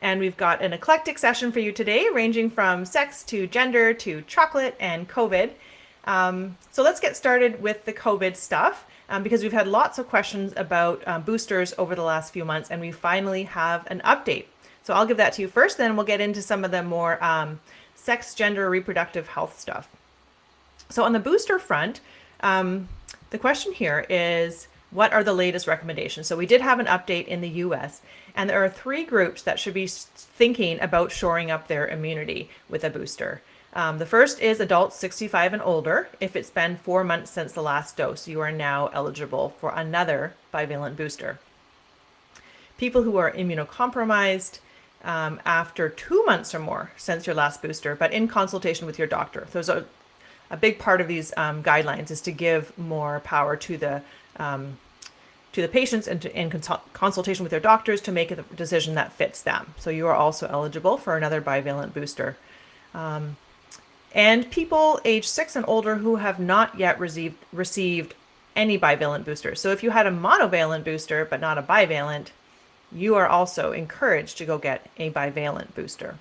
And we've got an eclectic session for you today, ranging from sex to gender to chocolate and COVID. So let's get started with the COVID stuff because we've had lots of questions about boosters over the last few months, and we finally have an update. So I'll give that to you first, then we'll get into some of the more sex, gender, reproductive health stuff. So on the booster front, the question here is, what are the latest recommendations? So we did have an update in the US, and there are 3 groups that should be thinking about shoring up their immunity with a booster. The first is adults 65 and older. If it's been 4 months since the last dose, you are now eligible for another bivalent booster. People who are immunocompromised after 2 months or more since your last booster, but in consultation with your doctor. Those are a big part of these guidelines is to give more power to the patients and in consultation with their doctors to make a decision that fits them. So you are also eligible for another bivalent booster. And people age 6 and older who have not yet received any bivalent boosters. So if you had a monovalent booster but not a bivalent, you are also encouraged to go get a bivalent booster.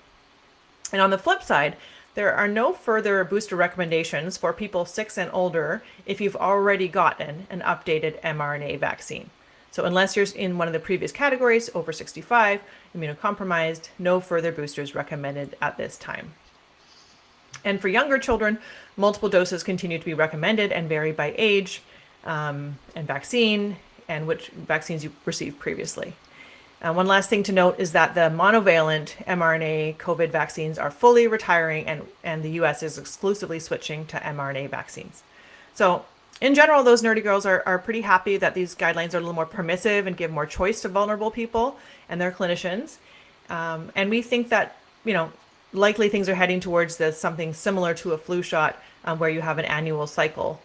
And on the flip side, there are no further booster recommendations for people 6 and older if you've already gotten an updated mRNA vaccine. So unless you're in one of the previous categories, over 65, immunocompromised, no further boosters recommended at this time. And for younger children, multiple doses continue to be recommended and vary by age and vaccine and which vaccines you received previously. One last thing to note is that the monovalent mRNA COVID vaccines are fully retiring, and the US is exclusively switching to mRNA vaccines. So in general, those nerdy girls are pretty happy that these guidelines are a little more permissive and give more choice to vulnerable people and their clinicians. And we think that, likely things are heading towards something similar to a flu shot where you have an annual cycle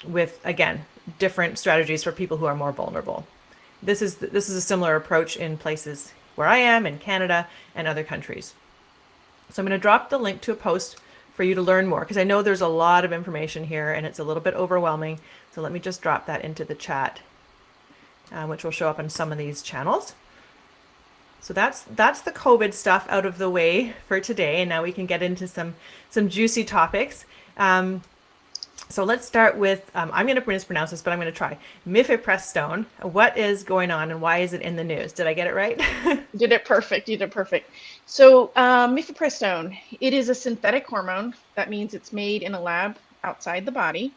with, again, different strategies for people who are more vulnerable. This is a similar approach in places where I am, in Canada and other countries. So I'm going to drop the link to a post for you to learn more, because I know there's a lot of information here and it's a little bit overwhelming. So let me just drop that into the chat, which will show up on some of these channels. So that's the COVID stuff out of the way for today, and now we can get into some juicy topics. So let's start with, I'm going to mispronounce this, but I'm going to try. Mifepristone. What is going on and why is it in the news? Did I get it right? You did it perfect. You did it perfect. So Mifepristone, it is a synthetic hormone. That means it's made in a lab outside the body,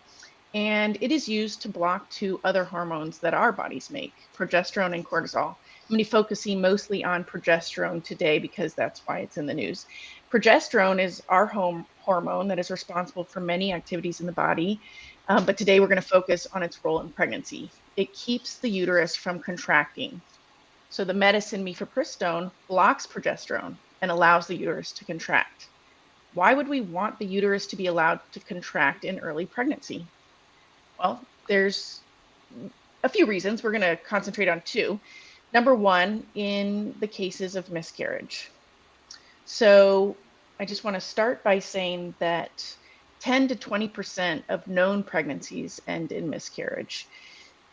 and it is used to block 2 other hormones that our bodies make, progesterone and cortisol. I'm going to be focusing mostly on progesterone today because that's why it's in the news. Progesterone is our home hormone that is responsible for many activities in the body, but today we're going to focus on its role in pregnancy. It keeps the uterus from contracting. So the medicine Mifepristone blocks progesterone and allows the uterus to contract. Why would we want the uterus to be allowed to contract in early pregnancy? Well, there's a few reasons. We're going to concentrate on 2. Number 1, in the cases of miscarriage. So I just want to start by saying that 10 to 20% of known pregnancies end in miscarriage.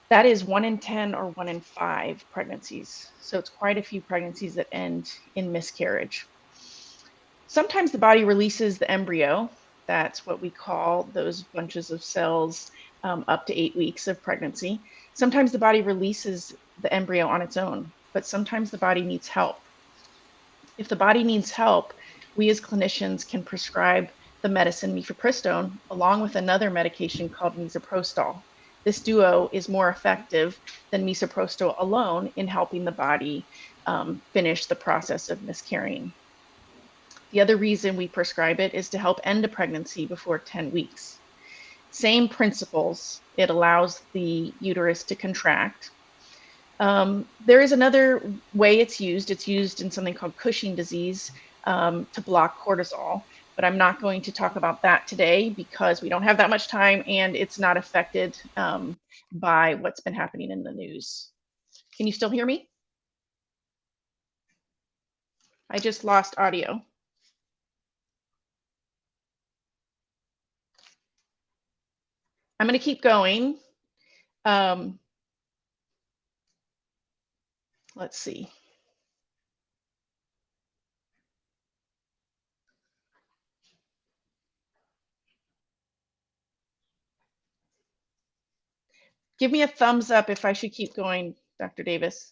That is 1 in 10 or 1 in 5 pregnancies. So it's quite a few pregnancies that end in miscarriage. Sometimes the body releases the embryo. That's what we call those bunches of cells up to 8 weeks of pregnancy. Sometimes the body releases the embryo on its own, but sometimes the body needs help. If the body needs help, we as clinicians can prescribe the medicine Mifepristone along with another medication called misoprostol. This duo is more effective than misoprostol alone in helping the body finish the process of miscarrying. The other reason we prescribe it is to help end a pregnancy before 10 weeks. Same principles. It allows the uterus to contract. There is another way it's used. It's used in something called Cushing disease to block cortisol, but I'm not going to talk about that today because we don't have that much time and it's not affected by what's been happening in the news. Can you still hear me? I just lost audio. I'm going to keep going. Let's see. Give me a thumbs up if I should keep going, Dr. Davis.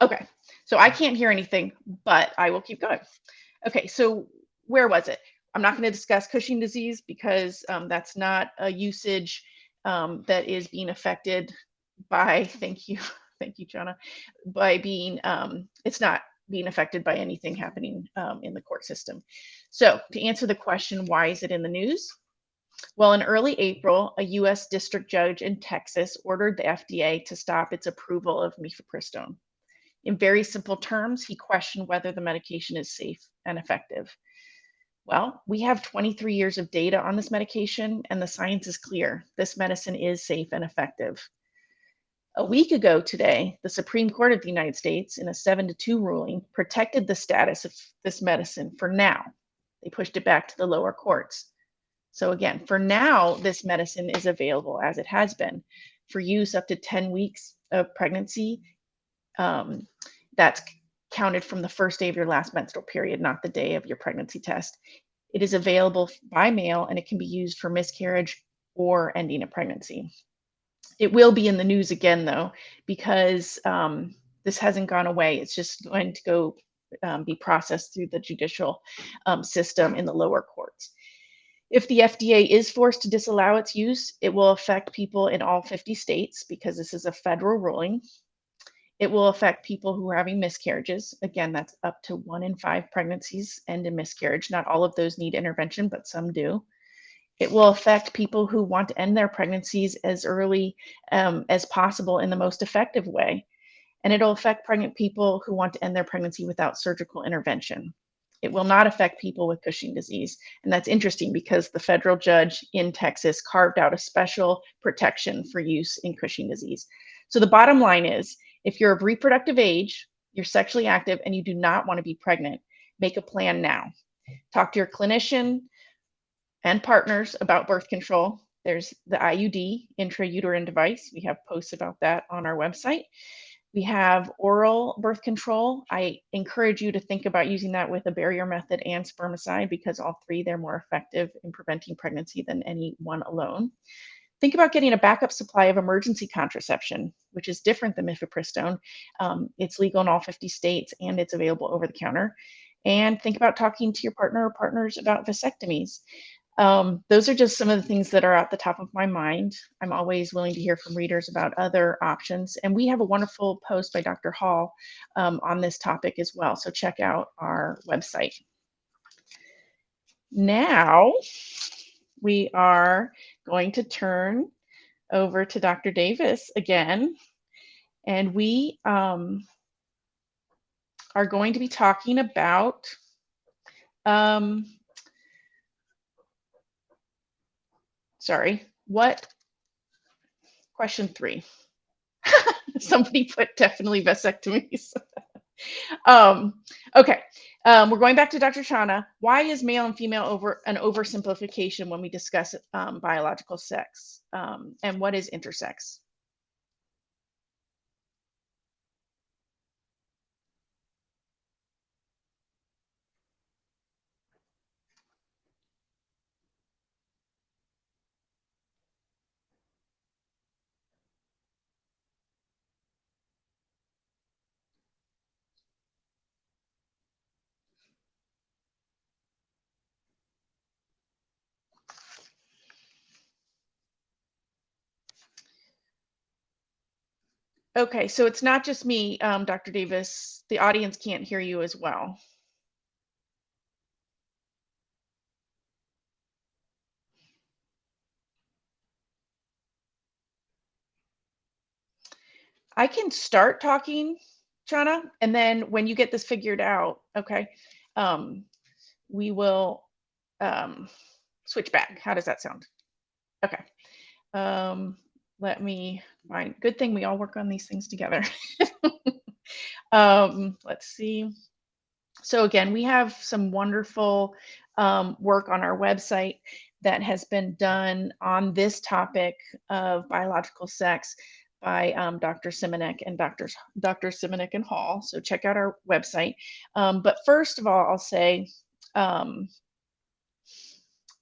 Okay, so I can't hear anything, but I will keep going. Okay, so where was it? I'm not going to discuss Cushing disease because that's not a usage that is being affected by, thank you, thank you, Chana, by being, it's not being affected by anything happening in the court system. So to answer the question, why is it in the news? Well, in early April, a US district judge in Texas ordered the FDA to stop its approval of Mifepristone. In very simple terms, he questioned whether the medication is safe and effective. Well, we have 23 years of data on this medication, and the science is clear. This medicine is safe and effective. A week ago today, the Supreme Court of the United States, in a 7-2 ruling, protected the status of this medicine for now. They pushed it back to the lower courts. So again, for now, this medicine is available as it has been for use up to 10 weeks of pregnancy. That's counted from the first day of your last menstrual period, not the day of your pregnancy test. It is available by mail and it can be used for miscarriage or ending a pregnancy. It will be in the news again, though, because this hasn't gone away. It's just going to go be processed through the judicial system in the lower courts. If the FDA is forced to disallow its use, it will affect people in all 50 states because this is a federal ruling. It will affect people who are having miscarriages. Again, that's up to 1 in 5 pregnancies end in miscarriage. Not all of those need intervention, but some do. It will affect people who want to end their pregnancies as early as possible in the most effective way. And it'll affect pregnant people who want to end their pregnancy without surgical intervention. It will not affect people with Cushing disease. And that's interesting because the federal judge in Texas carved out a special protection for use in Cushing disease. So the bottom line is, if you're of reproductive age, you're sexually active, and you do not want to be pregnant, make a plan now. Talk to your clinician and partners about birth control. There's the IUD, intrauterine device. We have posts about that on our website. We have oral birth control. I encourage you to think about using that with a barrier method and spermicide because all three, they're more effective in preventing pregnancy than any one alone. Think about getting a backup supply of emergency contraception, which is different than Mifepristone. It's legal in all 50 states and it's available over the counter. And think about talking to your partner or partners about vasectomies. Those are just some of the things that are at the top of my mind. I'm always willing to hear from readers about other options. And we have a wonderful post by Dr. Hall on this topic as well. So check out our website. Now, we are going to turn over to Dr. Davis again. And we are going to be talking about question 3. Somebody put definitely vasectomies. Okay, we're going back to Dr. Chana. Why is male and female an oversimplification when we discuss biological sex? And what is intersex? Okay, so it's not just me, Dr. Davis. The audience can't hear you as well. I can start talking, Chana, and then when you get this figured out, okay, we will switch back. How does that sound? Okay. Let me find, good thing we all work on these things together. Let's see. So again, we have some wonderful work on our website that has been done on this topic of biological sex by Dr. Simonek and Dr. Simonek and Hall. So check out our website. But first of all, I'll say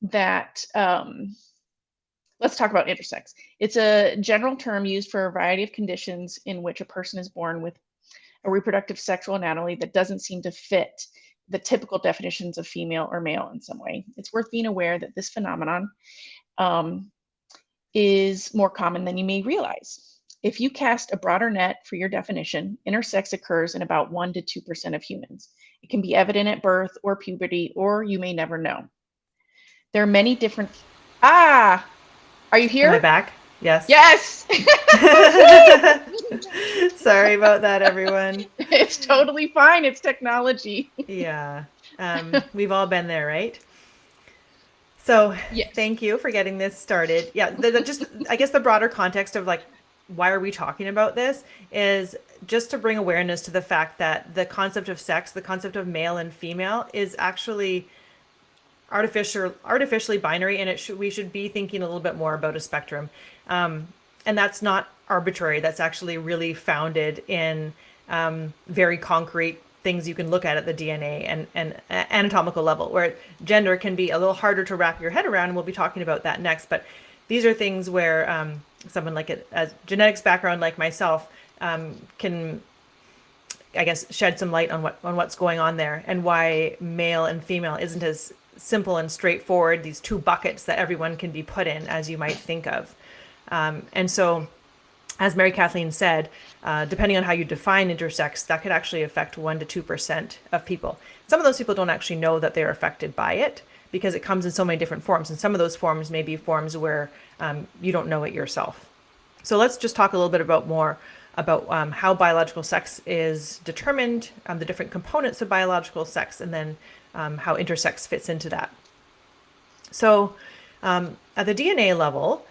that let's talk about intersex. It's a general term used for a variety of conditions in which a person is born with a reproductive sexual anatomy that doesn't seem to fit the typical definitions of female or male in some way. It's worth being aware that this phenomenon um, is more common than you may realize. If you cast a broader net for your definition, intersex occurs in about 1 to 2% of humans. It can be evident at birth or puberty, or you may never know. There are many different. Ah, are you Am I here? back? Yes. Yes. Sorry about that, everyone. It's totally fine. It's technology. Yeah. We've all been there, right? So Yes. thank you for getting this started. Yeah, just I guess the broader context of like why are we talking about this is just to bring awareness to the fact that the concept of sex, the concept of male and female, is actually artificially binary, and we should be thinking a little bit more about a spectrum. And that's not arbitrary. That's actually really founded in very concrete things you can look at the DNA and anatomical level, where gender can be a little harder to wrap your head around. And we'll be talking about that next. But these are things where someone like a genetics background like myself can, I guess, shed some light on what's going on there and why male and female isn't as simple and straightforward, these two buckets that everyone can be put in as you might think of. And so, as Mary Kathleen said, depending on how you define intersex, that could actually affect 1 to 2% of people. Some of those people don't actually know that they're affected by it because it comes in so many different forms. And some of those forms may be forms where you don't know it yourself. So let's just talk a little bit more about how biological sex is determined, the different components of biological sex, and then how intersex fits into that. So at the DNA level,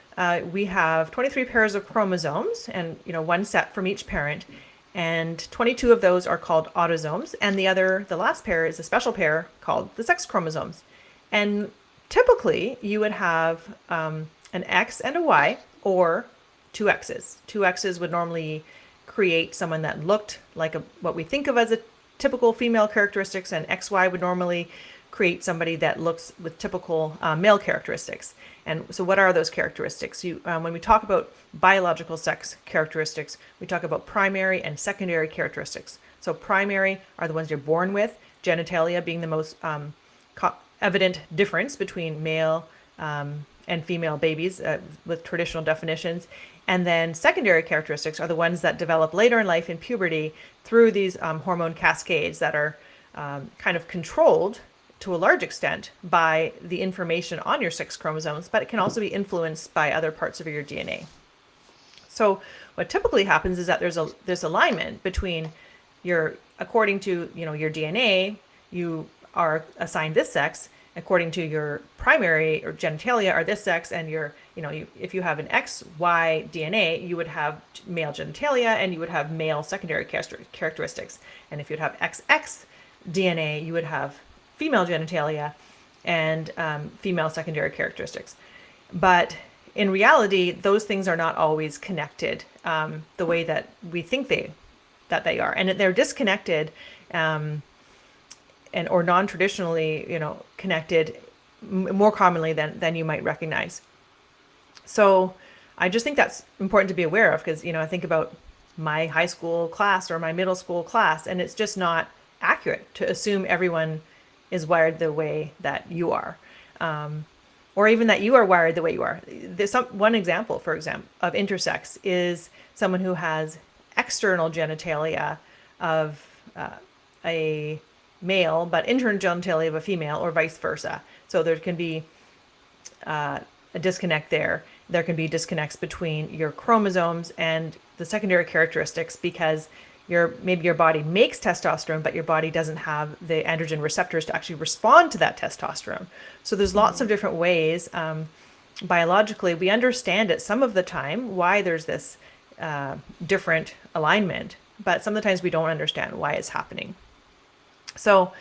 we have 23 pairs of chromosomes and one set from each parent, and 22 of those are called autosomes, and the last pair is a special pair called the sex chromosomes. And typically you would have an X and a Y, or two X's. Two X's would normally create someone that looked like what we think of as a typical female characteristics, and XY would normally create somebody that looks with typical male characteristics. And so what are those characteristics? When we talk about biological sex characteristics, we talk about primary and secondary characteristics. So primary are the ones you're born with, genitalia being the most evident difference between male and female babies with traditional definitions. And then secondary characteristics are the ones that develop later in life in puberty through these hormone cascades that are kind of controlled to a large extent by the information on your sex chromosomes, but it can also be influenced by other parts of your DNA. So what typically happens is that there's alignment between according to your DNA, you are assigned this sex. According to your primary or genitalia are this sex, and if you have an XY DNA, you would have male genitalia and you would have male secondary characteristics. And if you'd have XX DNA, you would have female genitalia and female secondary characteristics. But in reality, those things are not always connected the way that we think that they are, and they're disconnected or non-traditionally, connected more commonly than you might recognize. So I just think that's important to be aware of because, I think about my high school class or my middle school class, and it's just not accurate to assume everyone is wired the way that you are, or even that you are wired the way you are. There's one example, for example, of intersex is someone who has external genitalia of a male, but internal genitalia of a female, or vice versa. So there can be a disconnect there. There can be disconnects between your chromosomes and the secondary characteristics because maybe your body makes testosterone, but your body doesn't have the androgen receptors to actually respond to that testosterone. So there's lots of different ways. Biologically, we understand it some of the time why there's this different alignment, but some of the times we don't understand why it's happening. So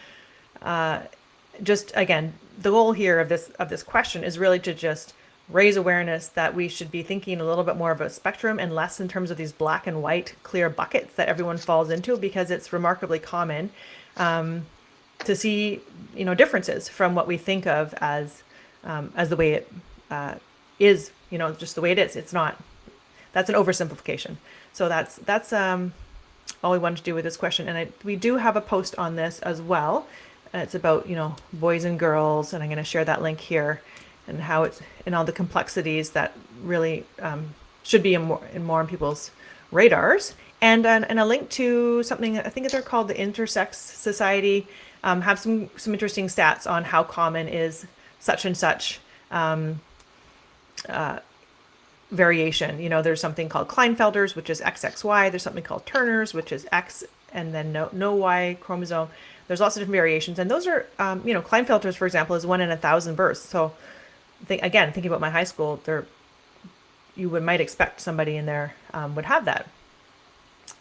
just again, the goal here of this question is really to just raise awareness that we should be thinking a little bit more of a spectrum and less in terms of these black and white clear buckets that everyone falls into, because it's remarkably common to see differences from what we think of as the way is, just the way it is. It's not, that's an oversimplification. So that's all we wanted to do with this question. And we do have a post on this as well. It's about, boys and girls, and I'm going to share that link here, and how it's, and all the complexities that really should be more on people's radars. And a link to something, I think they're called the Intersex Society, have some interesting stats on how common is such and such variation. There's something called Klinefelters, which is XXY. There's something called Turner's, which is X and then no Y chromosome. There's lots of different variations, and those are, Klinefelters, for example, is 1 in 1,000 births. So, thinking about my high school, might expect somebody in there would have that.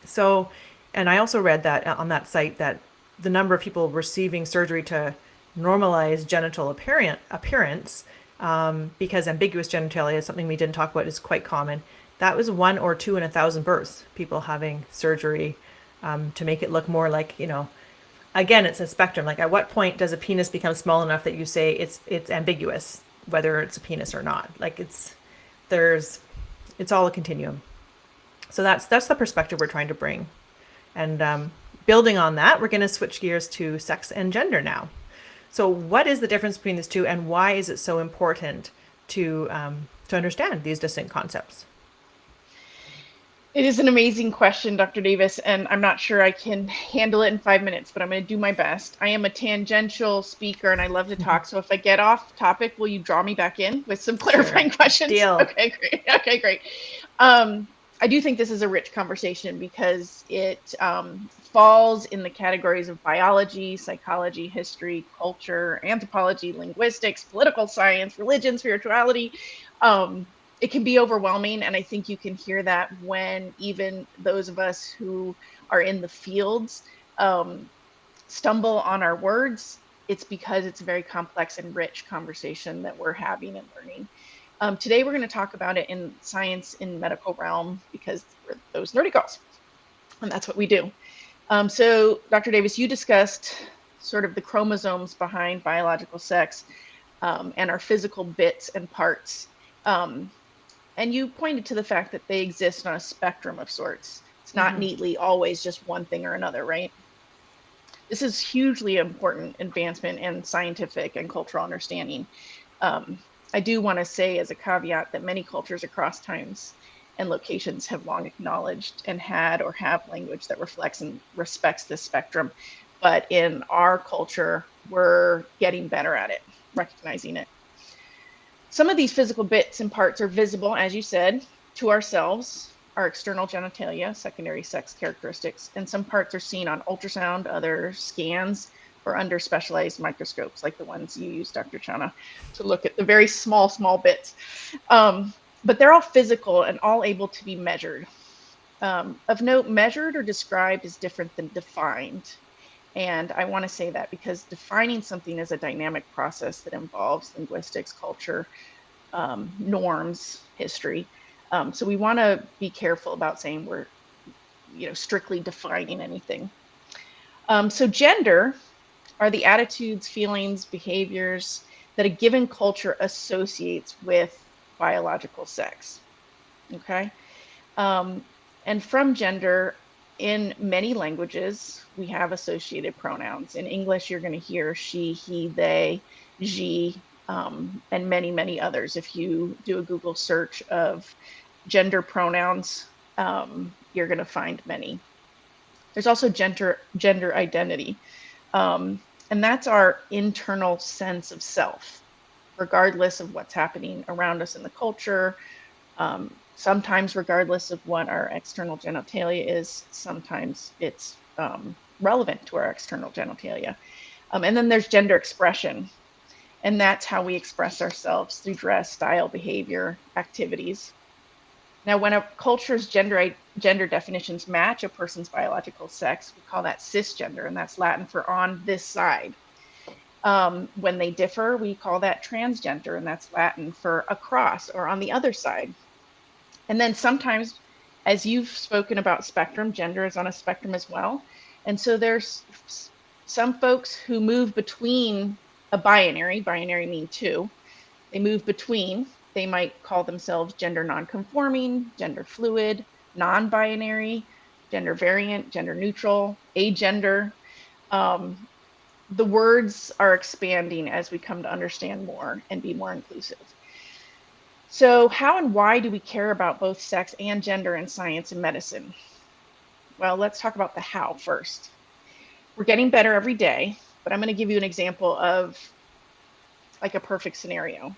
So, and I also read that on that site that the number of people receiving surgery to normalize genital appearance, because ambiguous genitalia is something we didn't talk about, is quite common. That was 1 or 2 in 1,000 births, people having surgery to make it look more like, again, it's a spectrum. Like, at what point does a penis become small enough that you say it's ambiguous, whether it's a penis or not? Like, it's all a continuum. So that's the perspective we're trying to bring. And building on that, we're going to switch gears to sex and gender now. So what is the difference between these two, and why is it so important to understand these distinct concepts? It is an amazing question, Dr. Davis, and I'm not sure I can handle it in 5 minutes, but I'm going to do my best. I am a tangential speaker, and I love to talk. So if I get off topic, will you draw me back in with some clarifying questions? Deal. Okay, great. Okay, great. I do think this is a rich conversation because it falls in the categories of biology, psychology, history, culture, anthropology, linguistics, political science, religion, spirituality. It can be overwhelming, and I think you can hear that when even those of us who are in the fields stumble on our words. It's because it's a very complex and rich conversation that we're having and learning. Today, we're going to talk about it in science, in medical realm, because we're those nerdy girls, and that's what we do. So, Dr. Davis, you discussed sort of the chromosomes behind biological sex and our physical bits and parts. And you pointed to the fact that they exist on a spectrum of sorts. It's not neatly always just one thing or another, right? This is hugely important advancement in scientific and cultural understanding. I do want to say as a caveat that many cultures across times and locations have long acknowledged and had or have language that reflects and respects this spectrum. But in our culture, we're getting better at it, recognizing it. Some of these physical bits and parts are visible, as you said, to ourselves, our external genitalia, secondary sex characteristics, and some parts are seen on ultrasound, other scans, or under specialized microscopes, like the ones you use, Dr. Chana, to look at the very small bits. But they're all physical and all able to be measured. Of note, measured or described is different than defined. And I want to say that because defining something is a dynamic process that involves linguistics, culture, norms, history. So we want to be careful about saying we're, strictly defining anything. So gender are the attitudes, feelings, behaviors that a given culture associates with biological sex. Okay. And from gender, in many languages, we have associated pronouns. In English, you're going to hear she, he, they, she, and many, many others. If you do a Google search of gender pronouns, you're going to find many. There's also gender identity. And that's our internal sense of self, regardless of what's happening around us in the culture. Sometimes regardless of what our external genitalia is, sometimes it's relevant to our external genitalia. And then there's gender expression. And that's how we express ourselves through dress, style, behavior, activities. Now, when a culture's gender definitions match a person's biological sex, we call that cisgender, and that's Latin for on this side. When they differ, we call that transgender, and that's Latin for across or on the other side. And then sometimes, as you've spoken about spectrum, gender is on a spectrum as well. And so there's some folks who move between a binary mean two, they move between They might call themselves gender nonconforming, gender fluid, non-binary, gender variant, gender neutral, agender. Um, the words are expanding as we come to understand more and be more inclusive. So, how and why do we care about both sex and gender in science and medicine? Well, let's talk about the how first. We're getting better every day, but I'm going to give you an example of like a perfect scenario.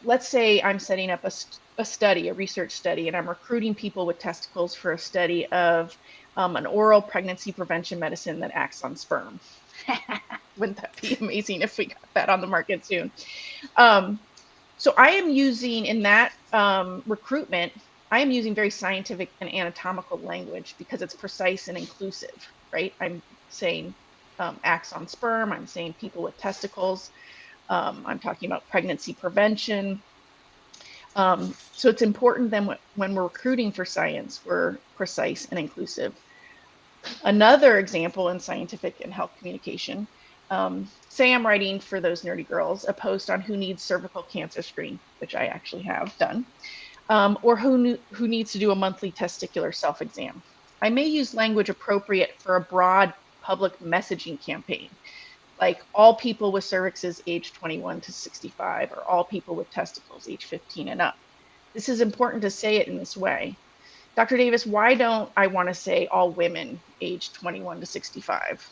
Let's say I'm setting up a study, a research study, and I'm recruiting people with testicles for a study of an oral pregnancy prevention medicine that acts on sperm. Wouldn't that be amazing if we got that on the market soon? Um, so I am using in that recruitment, I am using very scientific and anatomical language because it's precise and inclusive, right? I'm saying acts on sperm. I'm saying people with testicles. I'm talking about pregnancy prevention. So it's important then when we're recruiting for science, we're precise and inclusive. Another example in scientific and health communication, say I'm writing for those nerdy girls a post on who needs cervical cancer screen, which I actually have done, or who needs to do a monthly testicular self-exam. I may use language appropriate for a broad public messaging campaign, like all people with cervixes age 21 to 65, or all people with testicles age 15 and up. This is important to say it in this way. Dr. Davis, why don't I want to say all women age 21 to 65?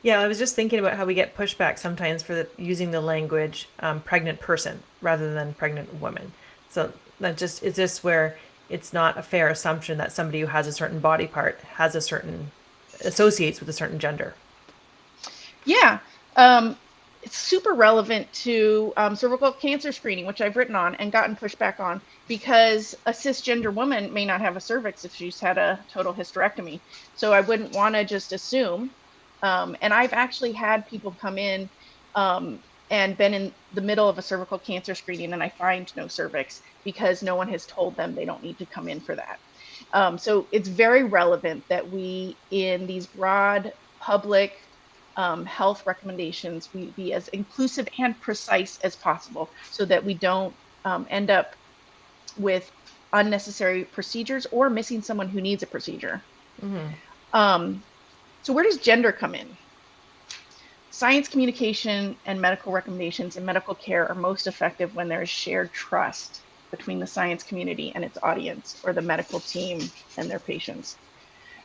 Yeah, I was just thinking about how we get pushback sometimes for using the language pregnant person rather than pregnant woman. So that just is this where it's not a fair assumption that somebody who has a certain body part has a certain associates with a certain gender. Yeah, it's super relevant to cervical cancer screening, which I've written on and gotten pushback on, because a cisgender woman may not have a cervix if she's had a total hysterectomy. So I wouldn't want to just assume. And I've actually had people come in and been in the middle of a cervical cancer screening, and I find no cervix because no one has told them they don't need to come in for that. So it's very relevant that we, in these broad public health recommendations, we be as inclusive and precise as possible so that we don't end up with unnecessary procedures or missing someone who needs a procedure. So where does gender come in? Science communication and medical recommendations in medical care are most effective when there is shared trust between the science community and its audience, or the medical team and their patients.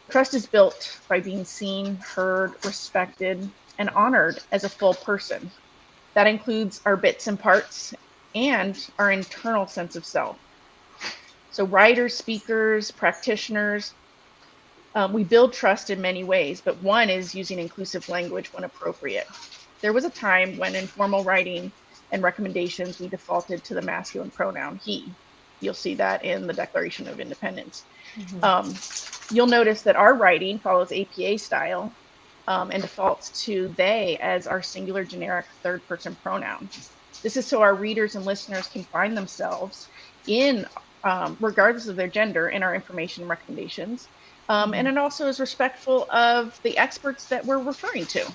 Trust is built by being seen, heard, respected, and honored as a full person. That includes our bits and parts and our internal sense of self. So writers, speakers, practitioners, we build trust in many ways, but one is using inclusive language when appropriate. There was a time when in formal writing and recommendations, we defaulted to the masculine pronoun he. You'll see that in the Declaration of Independence. You'll notice that our writing follows APA style and defaults to they as our singular generic third person pronoun. This is so our readers and listeners can find themselves in, regardless of their gender, in our information and recommendations. And it also is respectful of the experts that we're referring to.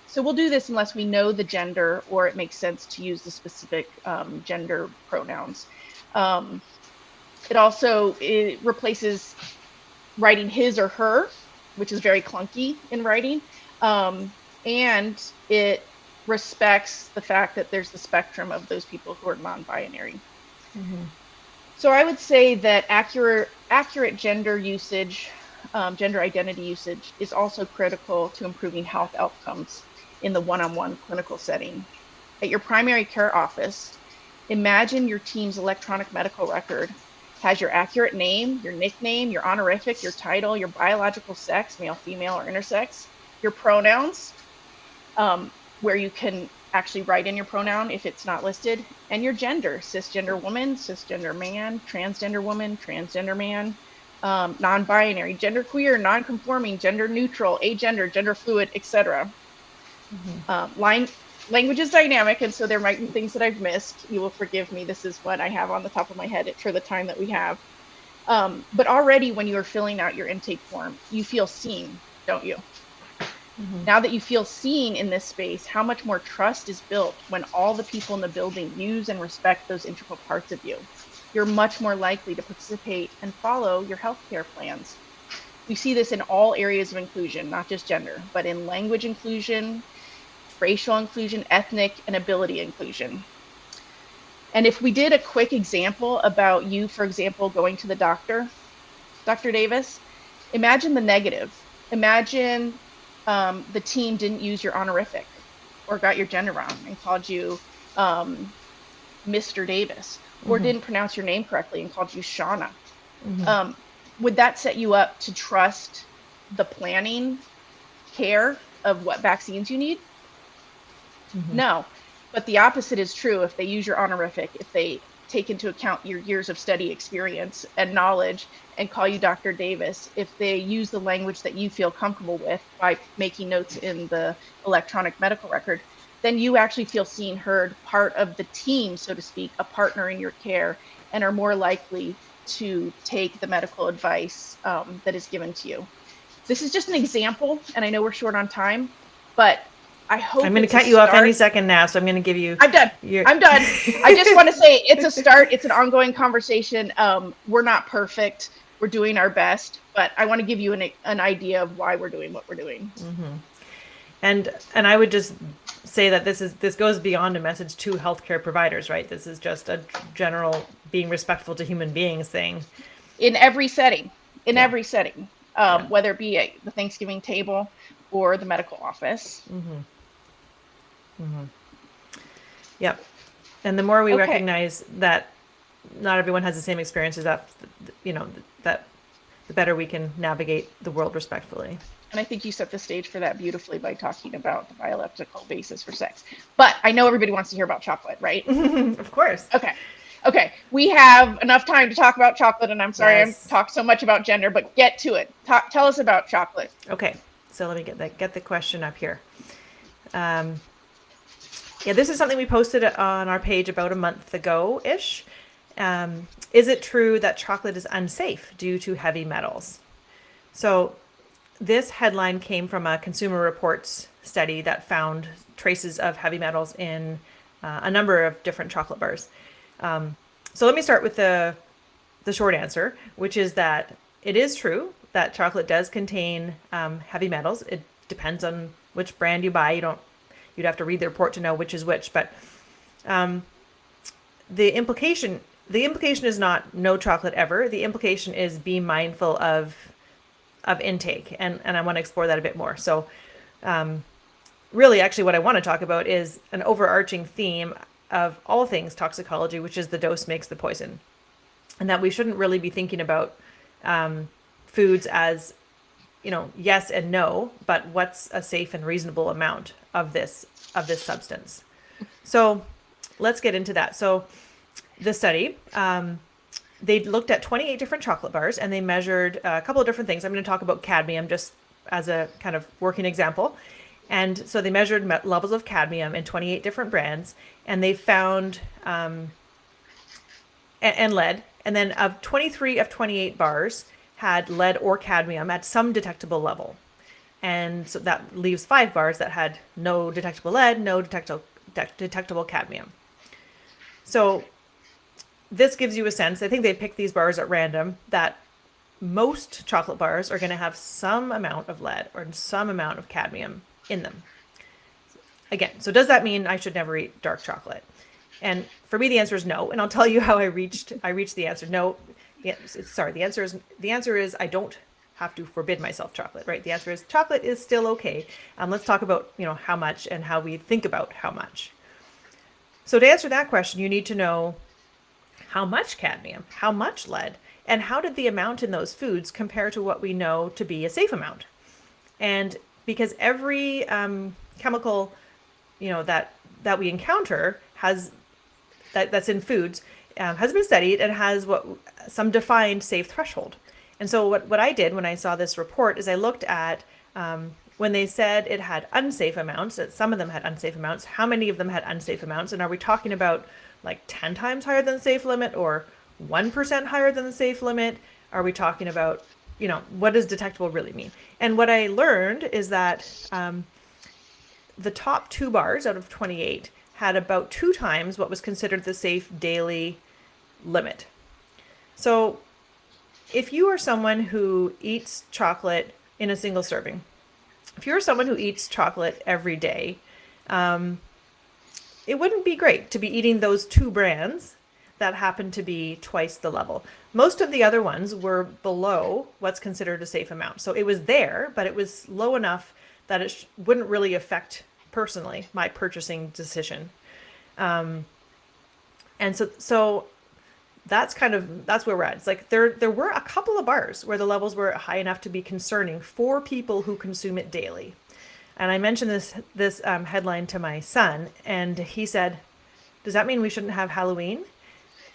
So we'll do this unless we know the gender or it makes sense to use the specific gender pronouns. It also replaces writing his or her, which is very clunky in writing. And it respects the fact that there's the spectrum of those people who are non-binary. So I would say that accurate gender usage, gender identity usage, is also critical to improving health outcomes in the one-on-one clinical setting. At your primary care office, imagine your team's electronic medical record has your accurate name, your nickname, your honorific, your title, your biological sex, male, female, or intersex, your pronouns, where you can actually write in your pronoun if it's not listed, and your gender: cisgender woman, cisgender man, transgender woman, transgender man, non-binary, genderqueer, non-conforming, gender neutral, agender, gender fluid, etc. Language is dynamic, and so there might be things that I've missed. You will forgive me. This is what I have on the top of my head for the time that we have. But already when you are filling out your intake form, you feel seen, don't you? Now that you feel seen in this space, how much more trust is built when all the people in the building use and respect those integral parts of you. You're much more likely to participate and follow your healthcare plans. We see this in all areas of inclusion, not just gender, but in language inclusion, racial inclusion, ethnic and ability inclusion. And if we did a quick example about you, for example, going to the doctor, Dr. Davis, imagine the negative. Imagine the team didn't use your honorific or got your gender wrong and called you Mr. Davis, or didn't pronounce your name correctly and called you Chana. Would that set you up to trust the planning care of what vaccines you need? No, but the opposite is true. If they use your honorific, if they take into account your years of study experience and knowledge and call you Dr. Davis, if they use the language that you feel comfortable with by making notes in the electronic medical record, then you actually feel seen, heard, part of the team, so to speak, a partner in your care, and are more likely to take the medical advice that is given to you. This is just an example, and I know we're short on time, but I hope I'm going to cut you off any second now, so I'm going to give you. I'm done. I'm done. I just want to say it's a start. It's an ongoing conversation. We're not perfect. We're doing our best, but I want to give you an idea of why we're doing what we're doing. And I would just say that this goes beyond a message to healthcare providers, right? This is just a general being respectful to human beings thing. In every setting, every setting, whether it be at the Thanksgiving table or the medical office. Yep. And the more we recognize that not everyone has the same experiences, that the better we can navigate the world respectfully. And I think you set the stage for that beautifully by talking about the biological basis for sex. But I know everybody wants to hear about chocolate, right? Of course. Okay. We have enough time to talk about chocolate, and I'm sorry I talked so much about gender, but get to it. Tell us about chocolate. Okay. So let me get the question up here. This is something we posted on our page about a month ago-ish. Is it true that chocolate is unsafe due to heavy metals? So this headline came from a Consumer Reports study that found traces of heavy metals in a number of different chocolate bars. So let me start with the short answer, which is that it is true that chocolate does contain heavy metals. It depends on which brand you buy. You'd have to read the report to know which is which, but the implication is not no chocolate ever. The implication is be mindful of intake, and I want to explore that a bit more. So really, actually, what I want to talk about is an overarching theme of all things toxicology, which is the dose makes the poison, and that we shouldn't really be thinking about foods as, yes and no, but what's a safe and reasonable amount of this substance. So let's get into that. So the study, they looked at 28 different chocolate bars, and they measured a couple of different things. I'm going to talk about cadmium just as a kind of working example. And so they measured levels of cadmium in 28 different brands, and they found and lead. And then of 23 of 28 bars had lead or cadmium at some detectable level. And so that leaves 5 bars that had no detectable lead, no detectable cadmium. So this gives you a sense, I think they picked these bars at random, that most chocolate bars are going to have some amount of lead or some amount of cadmium in them. Again, so does that mean I should never eat dark chocolate? And for me, the answer is no. And I'll tell you how I reached the answer. No, the answer is I don't have to forbid myself chocolate, right? The answer is chocolate is still okay. Let's talk about, how much and how we think about how much. So to answer that question, you need to know how much cadmium, how much lead, and how did the amount in those foods compare to what we know to be a safe amount? And because every chemical, that we encounter that's in foods has been studied and has some defined safe threshold. And so what I did when I saw this report is I looked at when they said it had unsafe amounts, that some of them had unsafe amounts, how many of them had unsafe amounts? And are we talking about like 10 times higher than the safe limit or 1% higher than the safe limit? Are we talking about what does detectable really mean? And what I learned is that the top 2 bars out of 28 had about 2 times what was considered the safe daily limit. So if you are someone who eats chocolate in a single serving, if you're someone who eats chocolate every day, it wouldn't be great to be eating those 2 brands that happen to be twice the level. Most of the other ones were below what's considered a safe amount. So it was there, but it was low enough that it wouldn't really affect personally my purchasing decision. And so that's where we're at. It's like there were a couple of bars where the levels were high enough to be concerning for people who consume it daily. And I mentioned this headline to my son, and he said, "Does that mean we shouldn't have Halloween?"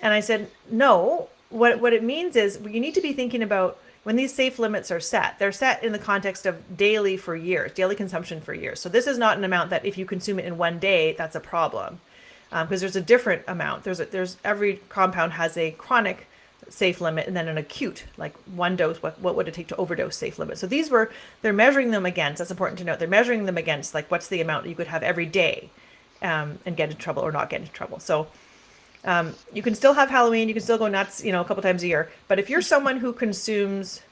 And I said, "No. What it means is you need to be thinking about when these safe limits are set. They're set in the context of daily for years, daily consumption for years. So this is not an amount that if you consume it in one day, that's a problem, because there's a different amount. There's every compound has a chronic safe limit and then an acute, like one dose. What would it take to overdose safe limit? So they're measuring them against. That's important to note. They're measuring them against like what's the amount you could have every day, and get into trouble or not get into trouble. So. You can still have Halloween. You can still go nuts, a couple times a year. But if you're someone who consumes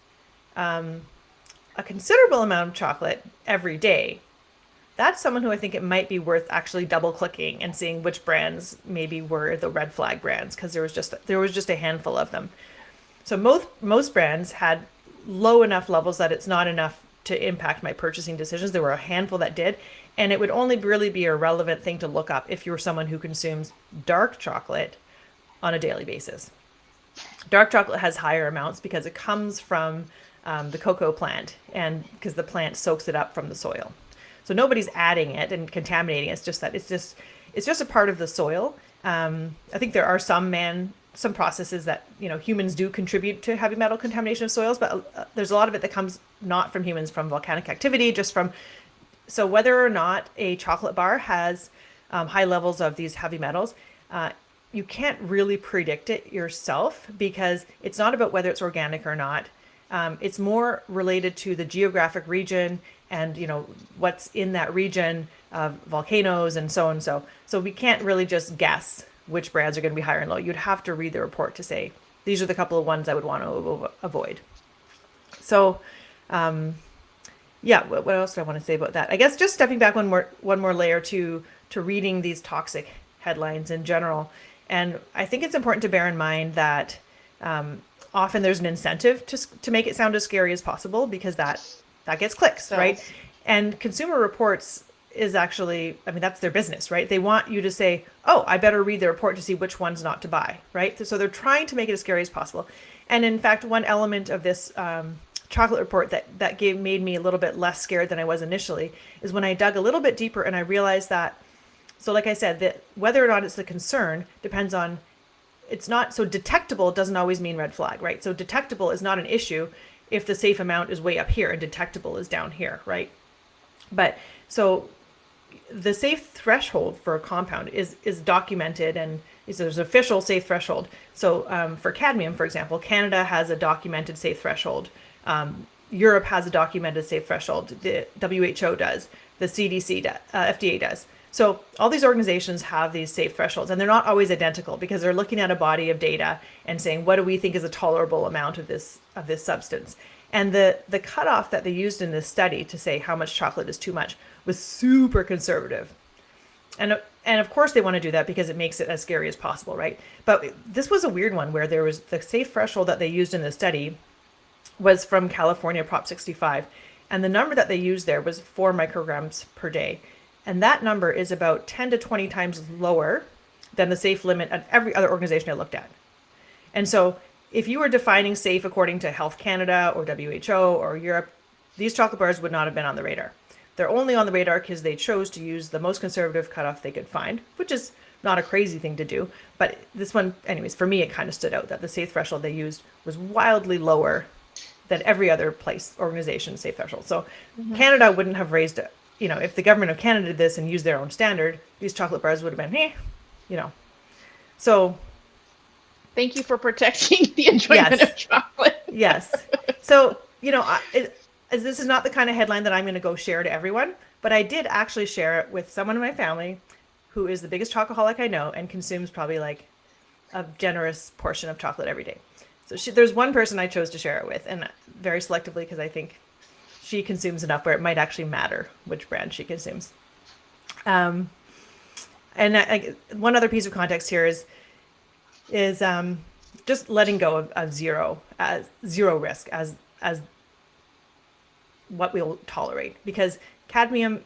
a considerable amount of chocolate every day, that's someone who I think it might be worth actually double clicking and seeing which brands maybe were the red flag brands, because there was just a handful of them. So most brands had low enough levels that it's not enough to impact my purchasing decisions. There were a handful that did, and it would only really be a relevant thing to look up if you're someone who consumes dark chocolate on a daily basis. Dark chocolate has higher amounts because it comes from the cocoa plant, and because the plant soaks it up from the soil. So nobody's adding it and contaminating it. It's just that it's just a part of the soil. I think there are some processes that humans do contribute to heavy metal contamination of soils, but there's a lot of it that comes not from humans, from volcanic activity, so whether or not a chocolate bar has high levels of these heavy metals, you can't really predict it yourself, because it's not about whether it's organic or not. It's more related to the geographic region and what's in that region of volcanoes and so on. So we can't really just guess which brands are going to be higher and low. You'd have to read the report to say, these are the couple of ones I would want to avoid. So, what else do I want to say about that? I guess just stepping back one more layer to reading these toxic headlines in general. And I think it's important to bear in mind that often there's an incentive to make it sound as scary as possible, because that gets clicks, right? And Consumer Reports is actually, that's their business, right? They want you to say, oh, I better read the report to see which ones not to buy, right? So they're trying to make it as scary as possible. And in fact, one element of this chocolate report that made me a little bit less scared than I was initially is when I dug a little bit deeper and I realized that, so like I said, that whether or not it's a concern depends on, it's not, so detectable doesn't always mean red flag, right? So detectable is not an issue if the safe amount is way up here and detectable is down here, right? But so the safe threshold for a compound is documented, and there's an official safe threshold. So for cadmium, for example, Canada has a documented safe threshold. Europe has a documented safe threshold. The WHO does. The CDC does. FDA does. So all these organizations have these safe thresholds, and they're not always identical, because they're looking at a body of data and saying, what do we think is a tolerable amount of this substance? And the cutoff that they used in this study to say how much chocolate is too much was super conservative. And of course they want to do that because it makes it as scary as possible, right? But this was a weird one where there was the safe threshold that they used in the study was from California Prop 65. And the number that they used there was 4 micrograms per day. And that number is about 10 to 20 times lower than the safe limit at every other organization I looked at. And so if you were defining safe according to Health Canada or WHO or Europe, these chocolate bars would not have been on the radar. They're only on the radar because they chose to use the most conservative cutoff they could find, which is not a crazy thing to do. But this one, anyways, for me, it kind of stood out that the safe threshold they used was wildly lower than every other organization's safe threshold. So Canada wouldn't have raised it. If the government of Canada did this and used their own standard, these chocolate bars would have been, So thank you for protecting the enjoyment of chocolate. Yes. So, this is not the kind of headline that I'm going to go share to everyone, but I did actually share it with someone in my family who is the biggest chocoholic I know and consumes probably like a generous portion of chocolate every day. So there's one person I chose to share it with, and very selectively because I think she consumes enough where it might actually matter which brand she consumes. One other piece of context here is just letting go of zero risk as what we'll tolerate, because cadmium,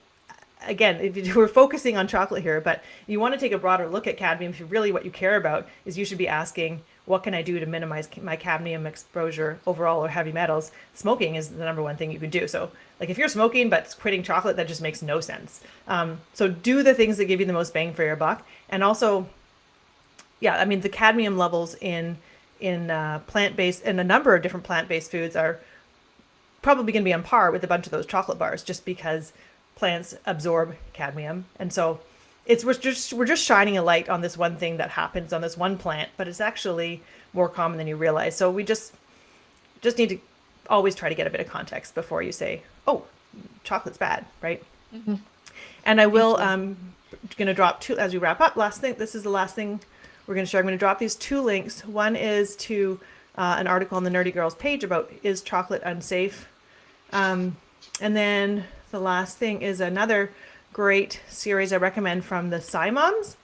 again, if we're focusing on chocolate here, but you want to take a broader look at cadmium. If really what you care about is, you should be asking, what can I do to minimize my cadmium exposure overall, or heavy metals? Smoking is the number one thing you can do. So like if you're smoking but quitting chocolate, that just makes no sense. So do the things that give you the most bang for your buck. And also, the cadmium levels in plant-based, and a number of different plant-based foods are probably going to be on par with a bunch of those chocolate bars, just because plants absorb cadmium. And so we're just shining a light on this one thing that happens on this one plant, but it's actually more common than you realize. So we just need to always try to get a bit of context before you say, oh, chocolate's bad, right? Mm-hmm. And I will going to drop two as we wrap up. Last thing, this is the last thing we're going to share. I'm going to drop these two links. One is to an article on the Nerdy Girls page about, is chocolate unsafe? And then the last thing is another great series I recommend from the Sci Moms.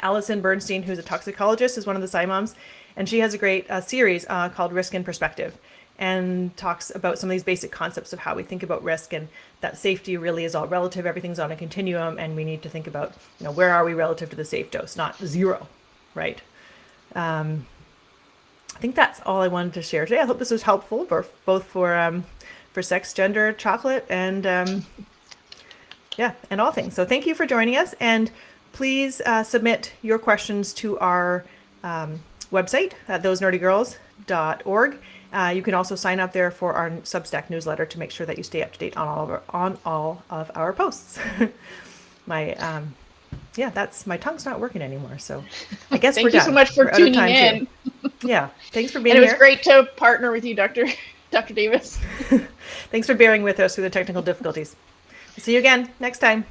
Allison Bernstein, who's a toxicologist, is one of the Sci Moms, and she has a great series called Risk and Perspective, and talks about some of these basic concepts of how we think about risk, and that safety really is all relative. Everything's on a continuum, and we need to think about, where are we relative to the safe dose, not zero, right? I think that's all I wanted to share today. I hope this was helpful for both for sex, gender, chocolate, and and all things. So thank you for joining us, and please submit your questions to our website at thosenerdygirls.org. You can also sign up there for our Substack newsletter to make sure that you stay up to date on all of our posts. My tongue's not working anymore, so I guess we're done. Thank you so much for tuning in. Yeah, thanks for being here. And it was great to partner with you, Dr. Davis. Thanks for bearing with us through the technical difficulties. See you again next time.